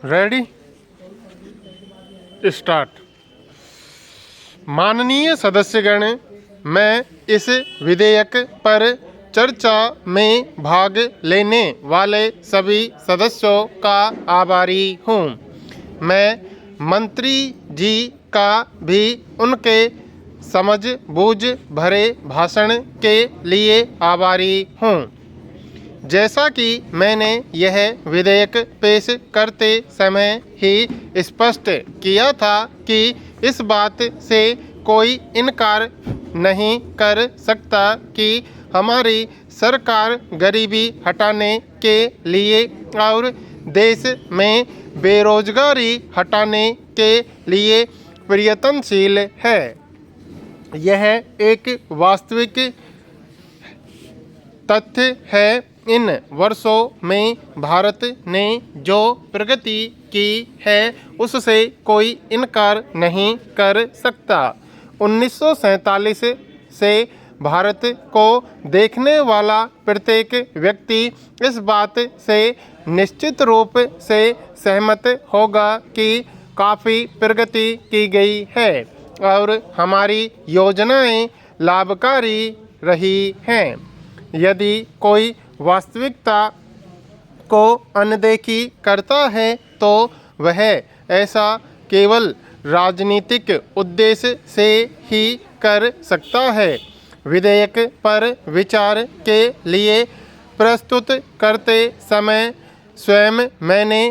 Ready start. माननीय सदस्यगण, मैं इस विधेयक पर चर्चा में भाग लेने वाले सभी सदस्यों का आभारी हूँ। मैं मंत्री जी का भी उनके समझबूझ भरे भाषण के लिए आभारी हूँ। जैसा कि मैंने यह विधेयक पेश करते समय ही स्पष्ट किया था कि इस बात से कोई इनकार नहीं कर सकता कि हमारी सरकार गरीबी हटाने के लिए और देश में बेरोजगारी हटाने के लिए प्रयत्नशील है। यह एक वास्तविक तथ्य है। इन वर्षों में भारत ने जो प्रगति की है उससे कोई इनकार नहीं कर सकता। 1947 से भारत को देखने वाला प्रत्येक व्यक्ति इस बात से निश्चित रूप से सहमत होगा कि काफ़ी प्रगति की गई है और हमारी योजनाएं लाभकारी रही हैं। यदि कोई वास्तविकता को अनदेखी करता है तो वह ऐसा केवल राजनीतिक उद्देश्य से ही कर सकता है। विधेयक पर विचार के लिए प्रस्तुत करते समय स्वयं मैंने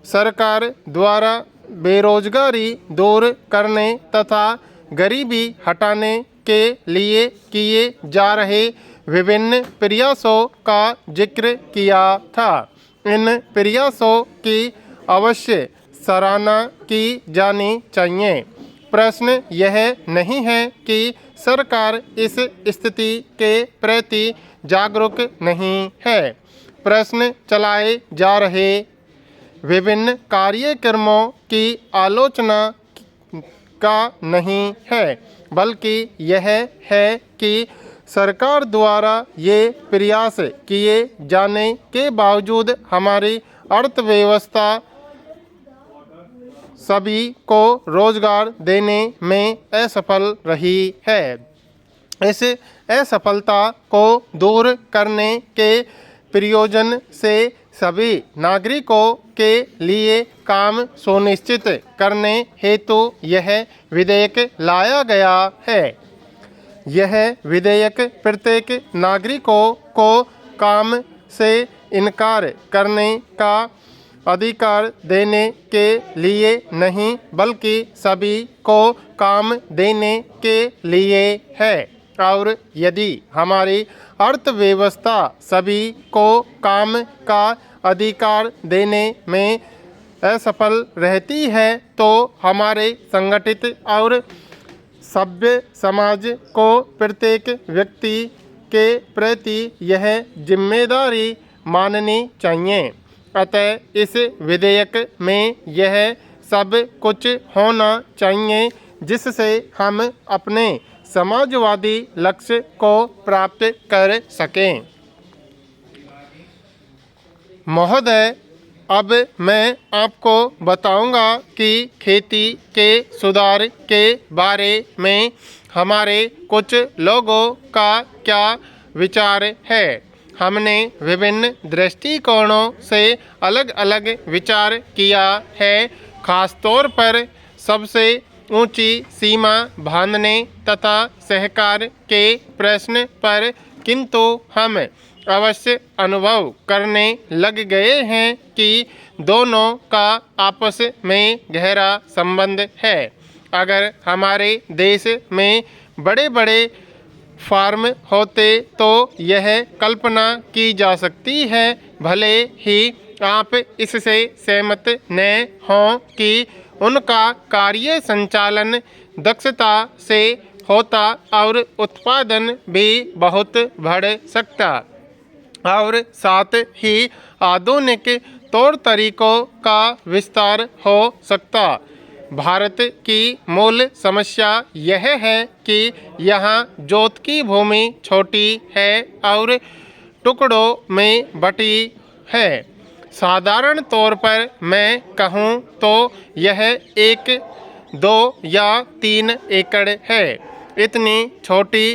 सरकार द्वारा बेरोजगारी दूर करने तथा गरीबी हटाने के लिए किए जा रहे विभिन्न प्रयासों का जिक्र किया था। इन प्रयासों की अवश्य सराहना की जानी चाहिए। प्रश्न यह नहीं है कि सरकार इस स्थिति के प्रति जागरूक नहीं है। प्रश्न चलाए जा रहे विभिन्न कार्यक्रमों की आलोचना का नहीं है, बल्कि यह है कि सरकार द्वारा ये प्रयास किए जाने के बावजूद हमारी अर्थव्यवस्था सभी को रोजगार देने में असफल रही है। इस असफलता को दूर करने के प्रयोजन से सभी नागरिकों के लिए काम सुनिश्चित करने हेतु यह विधेयक लाया गया है। यह विधेयक प्रत्येक नागरिकों को काम से इनकार करने का अधिकार देने के लिए नहीं, बल्कि सभी को काम देने के लिए है। और यदि हमारी अर्थव्यवस्था सभी को काम का अधिकार देने में असफल रहती है तो हमारे संगठित और सभ्य समाज को प्रत्येक व्यक्ति के प्रति यह जिम्मेदारी माननी चाहिए। अतः इस विधेयक में यह सब कुछ होना चाहिए जिससे हम अपने समाजवादी लक्ष्य को प्राप्त कर सकें। महोदय, अब मैं आपको बताऊंगा कि खेती के सुधार के बारे में हमारे कुछ लोगों का क्या विचार है। हमने विभिन्न दृष्टिकोणों से अलग अलग विचार किया है, खासतौर पर सबसे ऊंची सीमा बांधने तथा सहकार के प्रश्न पर, किंतु हम अवश्य अनुभव करने लग गए हैं कि दोनों का आपस में गहरा संबंध है। अगर हमारे देश में बड़े बड़े फार्म होते तो यह कल्पना की जा सकती है, भले ही आप इससे सहमत न हों, कि उनका कार्य संचालन दक्षता से होता और उत्पादन भी बहुत बढ़ सकता और साथ ही आधुनिक तौर तरीकों का विस्तार हो सकता। भारत की मूल समस्या यह है कि यहाँ जोत की भूमि छोटी है और टुकड़ों में बटी है। साधारण तौर पर मैं कहूँ तो यह 1, 2 या 3 एकड़ है। इतनी छोटी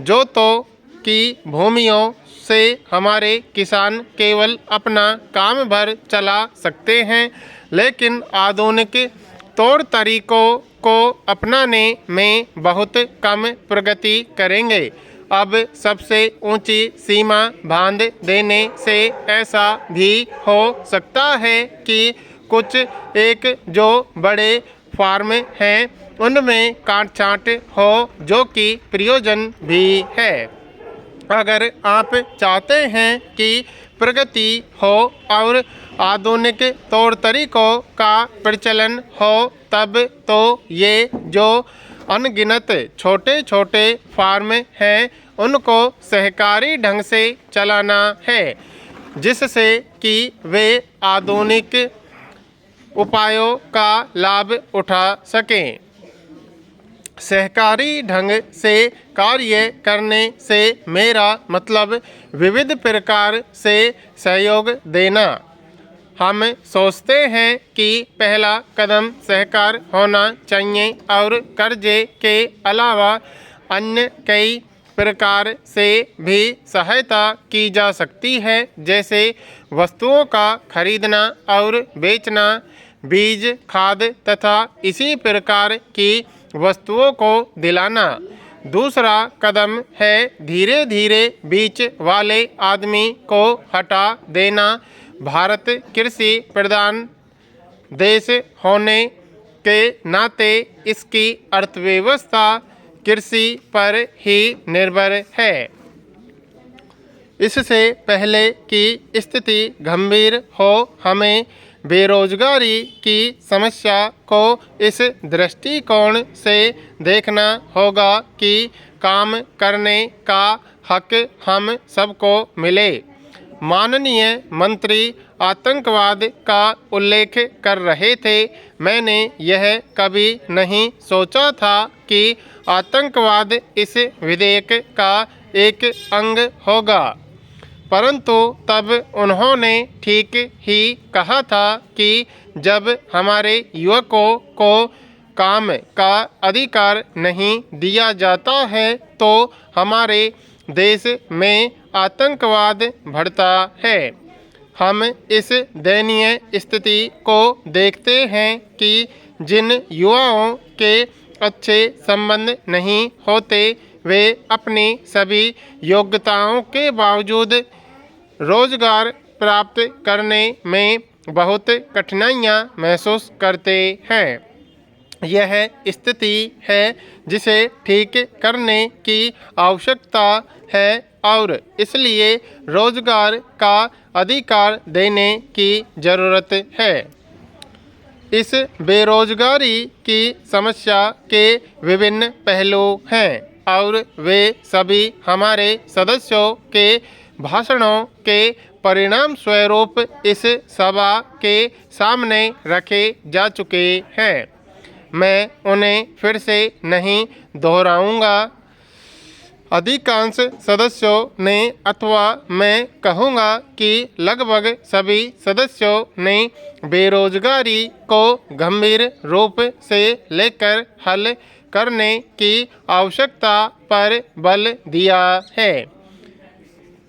जोतों की भूमियों से हमारे किसान केवल अपना काम भर चला सकते हैं, लेकिन आधुनिक तौर तरीकों को अपनाने में बहुत कम प्रगति करेंगे। अब सबसे ऊंची सीमा बांध देने से ऐसा भी हो सकता है कि कुछ एक जो बड़े फार्म हैं उनमें काट छांट हो, जो कि प्रयोजन भी है। अगर आप चाहते हैं कि प्रगति हो और आधुनिक तौर तरीकों का प्रचलन हो, तब तो ये जो अनगिनत छोटे छोटे फार्म हैं उनको सहकारी ढंग से चलाना है, जिससे कि वे आधुनिक उपायों का लाभ उठा सकें। सहकारी ढंग से कार्य करने से मेरा मतलब विविध प्रकार से सहयोग देना। हम सोचते हैं कि पहला कदम सहकार होना चाहिए और कर्जे के अलावा अन्य कई प्रकार से भी सहायता की जा सकती है, जैसे वस्तुओं का खरीदना और बेचना, बीज, खाद तथा इसी प्रकार की वस्तुओं को दिलाना। दूसरा कदम है धीरे धीरे बीच वाले आदमी को हटा देना। भारत कृषि प्रधान देश होने के नाते इसकी अर्थव्यवस्था कृषि पर ही निर्भर है। इससे पहले कि स्थिति गंभीर हो, हमें बेरोजगारी की समस्या को इस दृष्टिकोण से देखना होगा कि काम करने का हक हम सबको मिले। माननीय मंत्री आतंकवाद का उल्लेख कर रहे थे। मैंने यह कभी नहीं सोचा था कि आतंकवाद इस विधेयक का एक अंग होगा, परंतु तब उन्होंने ठीक ही कहा था कि जब हमारे युवकों को काम का अधिकार नहीं दिया जाता है तो हमारे देश में आतंकवाद बढ़ता है। हम इस दयनीय स्थिति को देखते हैं कि जिन युवाओं के अच्छे संबंध नहीं होते, वे अपनी सभी योग्यताओं के बावजूद रोजगार प्राप्त करने में बहुत कठिनाइयां महसूस करते हैं। यह स्थिति है जिसे ठीक करने की आवश्यकता है और इसलिए रोजगार का अधिकार देने की ज़रूरत है। इस बेरोजगारी की समस्या के विभिन्न पहलू हैं और वे सभी हमारे सदस्यों के भाषणों के परिणाम स्वरूप इस सभा के सामने रखे जा चुके हैं। मैं उन्हें फिर से नहीं दोहराऊंगा। अधिकांश सदस्यों ने, अथवा मैं कहूँगा कि लगभग सभी सदस्यों ने बेरोजगारी को गंभीर रूप से लेकर हल करने की आवश्यकता पर बल दिया है।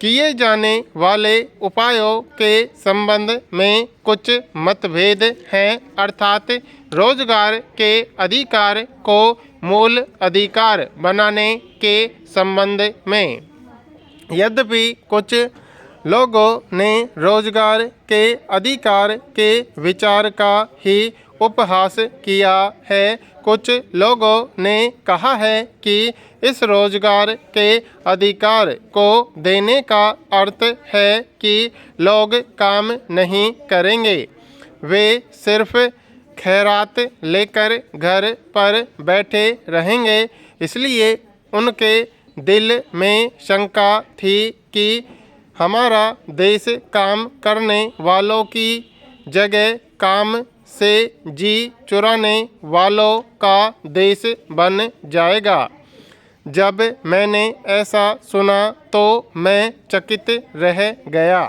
किए जाने वाले उपायों के संबंध में कुछ मतभेद हैं, अर्थात रोजगार के अधिकार को मूल अधिकार बनाने के संबंध में। यद्यपि कुछ लोगों ने रोजगार के अधिकार के विचार का ही उपहास किया है। कुछ लोगों ने कहा है कि इस रोजगार के अधिकार को देने का अर्थ है कि लोग काम नहीं करेंगे, वे सिर्फ खैरात लेकर घर पर बैठे रहेंगे। इसलिए उनके दिल में शंका थी कि हमारा देश काम करने वालों की जगह काम से जी चुराने वालों का देश बन जाएगा। जब मैंने ऐसा सुना तो मैं चकित रह गया।